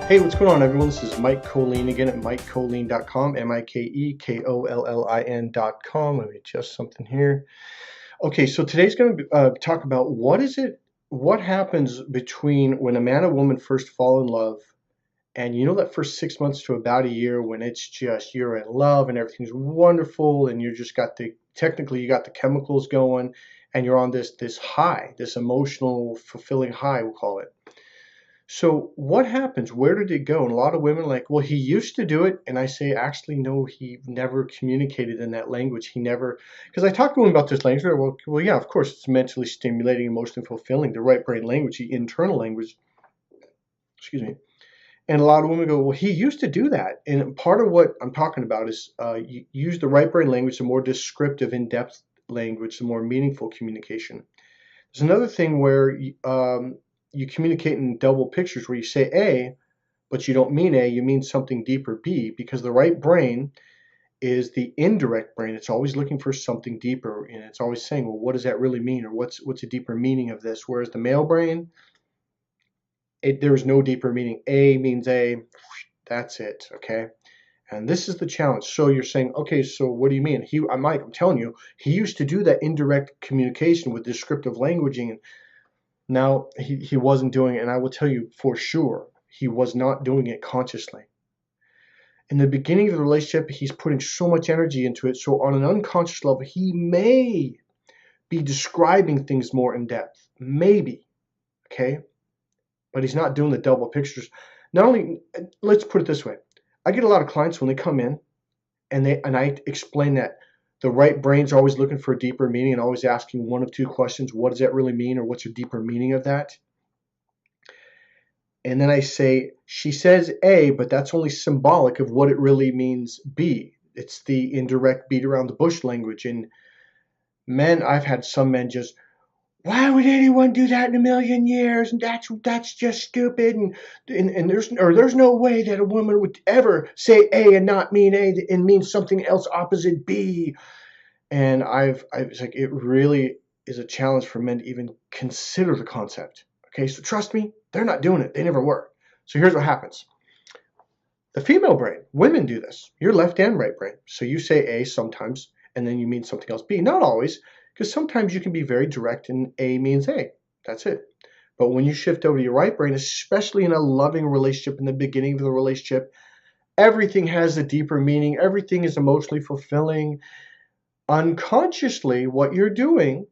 Hey, what's going on, everyone? This is Mike Colleen again at MikeColleen.com, MikeKekollin.com. Let me adjust something here. Okay, so today's going to talk about what happens between when a man and woman first fall in love, and you know that first 6 months to about a year when it's just you're in love and everything's wonderful, and you just got technically you got the chemicals going, and you're on this high, this emotional fulfilling high, we'll call it. So what happens? Where did it go? And a lot of women are like, well, he used to do it. And I say, actually, no, he never communicated in that language. He never, because I talked to him about this language. Well, yeah, of course, it's mentally stimulating, emotionally fulfilling, the right brain language, the internal language. Excuse me. And a lot of women go, well, he used to do that. And part of what I'm talking about is you use the right brain language, the more descriptive, in-depth language, the more meaningful communication. There's another thing where you communicate in double pictures where you say A, but you don't mean A, you mean something deeper, B, because the right brain is the indirect brain. It's always looking for something deeper, and it's always saying, well, what does that really mean, or what's a deeper meaning of this? Whereas the male brain, there's no deeper meaning. A means A, that's it, okay? And this is the challenge. So you're saying, okay, so what do you mean? I'm telling you, he used to do that indirect communication with descriptive languaging, and now he wasn't doing it, and I will tell you for sure, he was not doing it consciously. In the beginning of the relationship, he's putting so much energy into it, so on an unconscious level, he may be describing things more in depth. Maybe, okay? But he's not doing the double pictures. Not only, let's put it this way. I get a lot of clients when they come in, and I explain that the right brain's always looking for a deeper meaning and always asking one of two questions. What does that really mean, or what's a deeper meaning of that? And then I say, she says A, but that's only symbolic of what it really means B. It's the indirect beat around the bush language. And men, I've had some men just, why would anyone do that in a million years? And that's just stupid. And there's no way that a woman would ever say A and not mean A and mean something else opposite B. And I was like, it really is a challenge for men to even consider the concept. Okay, so trust me, they're not doing it. They never were. So here's what happens. The female brain, women do this. Your left and right brain. So you say A sometimes, and then you mean something else B. Not always, because sometimes you can be very direct and A means A. That's it. But when you shift over to your right brain, especially in a loving relationship, in the beginning of the relationship, everything has a deeper meaning. Everything is emotionally fulfilling. Unconsciously, what you're doing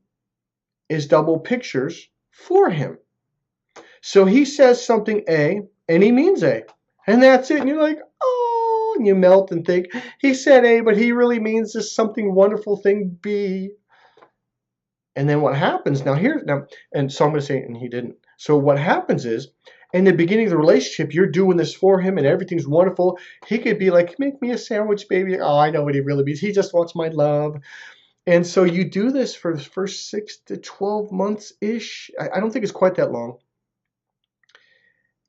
is double pictures for him. So he says something A, and he means A. And that's it. And you're like, oh, and you melt and think, he said A, but he really means this something wonderful thing B. And then what happens, and so I'm going to say, and he didn't. So what happens is, in the beginning of the relationship, you're doing this for him, and everything's wonderful. He could be like, make me a sandwich, baby. Oh, I know what he really means. He just wants my love. And so you do this for the first 6 to 12 months-ish. I don't think it's quite that long.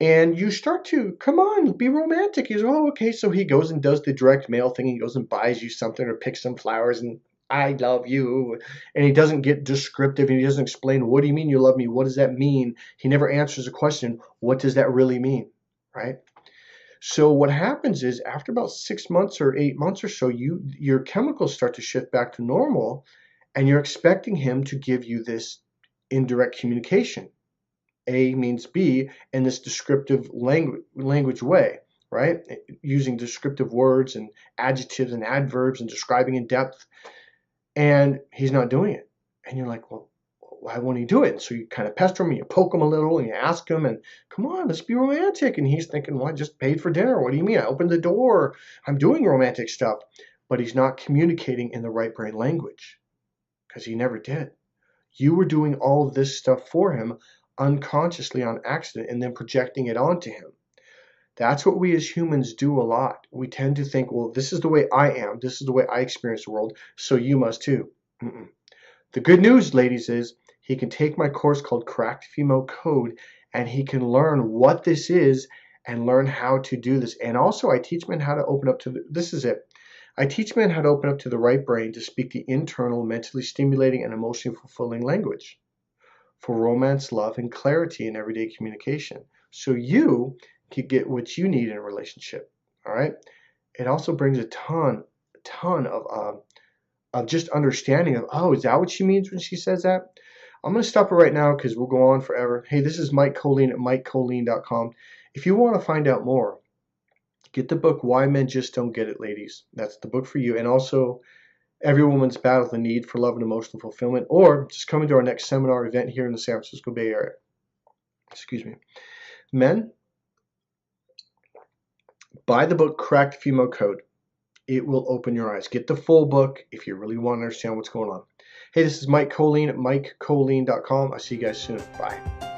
And you start to, come on, be romantic. He's, oh, okay. So he goes and does the direct mail thing. He goes and buys you something or picks some flowers and I love you. And he doesn't get descriptive and he doesn't explain, what do you mean you love me? What does that mean? He never answers the question, what does that really mean? Right? So what happens is after about 6 months or 8 months or so, your chemicals start to shift back to normal and you're expecting him to give you this indirect communication. A means B in this descriptive language way, right? Using descriptive words and adjectives and adverbs and describing in depth. And he's not doing it. And you're like, well, why won't he do it? And so you kind of pester him and you poke him a little and you ask him and come on, let's be romantic. And he's thinking, well, I just paid for dinner. What do you mean? I opened the door. I'm doing romantic stuff. But he's not communicating in the right brain language because he never did. You were doing all of this stuff for him unconsciously on accident and then projecting it onto him. That's what we as humans do a lot. We tend to think, well, this is the way I am. This is the way I experience the world, so you must too. The good news, ladies, is he can take my course called Cracked Female Code and he can learn what this is and learn how to do this. And also I teach men how to open up to this is it. I teach men how to open up to the right brain to speak the internal, mentally stimulating and emotionally fulfilling language for romance, love, and clarity in everyday communication. So you can get what you need in a relationship. All right. It also brings a ton of just understanding of, oh, is that what she means when she says that? I'm going to stop it right now because we'll go on forever. Hey, this is Mike Colleen at MikeColleen.com. If you want to find out more, get the book Why Men Just Don't Get It, ladies. That's the book for you. And also Every Woman's Battle, the Need for Love and Emotional Fulfillment. Or just come into our next seminar event here in the San Francisco Bay Area. Excuse me. Men, buy the book Crack the Female Code. It will open your eyes. Get the full book if you really want to understand what's going on. Hey, this is Mike Colleen at MikeColleen.com. I'll see you guys soon. Bye.